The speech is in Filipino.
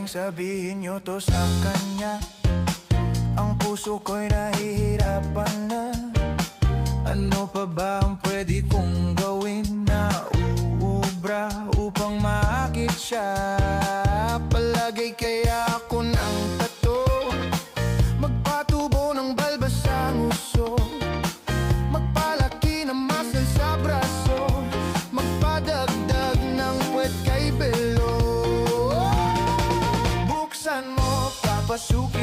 pwedeng sabihin nyo to sa kanya. Ang puso ko'y nahihirapan na. Ano pa ba ang pwede kong gawin na uubra upang maakit siya? Palagay kaya ako ng tato, magpatubo ng balbas sa nguso, magpalaki ng muscle sa braso, magpadagdag ng puwet kay belo. Buksan mo, papasukin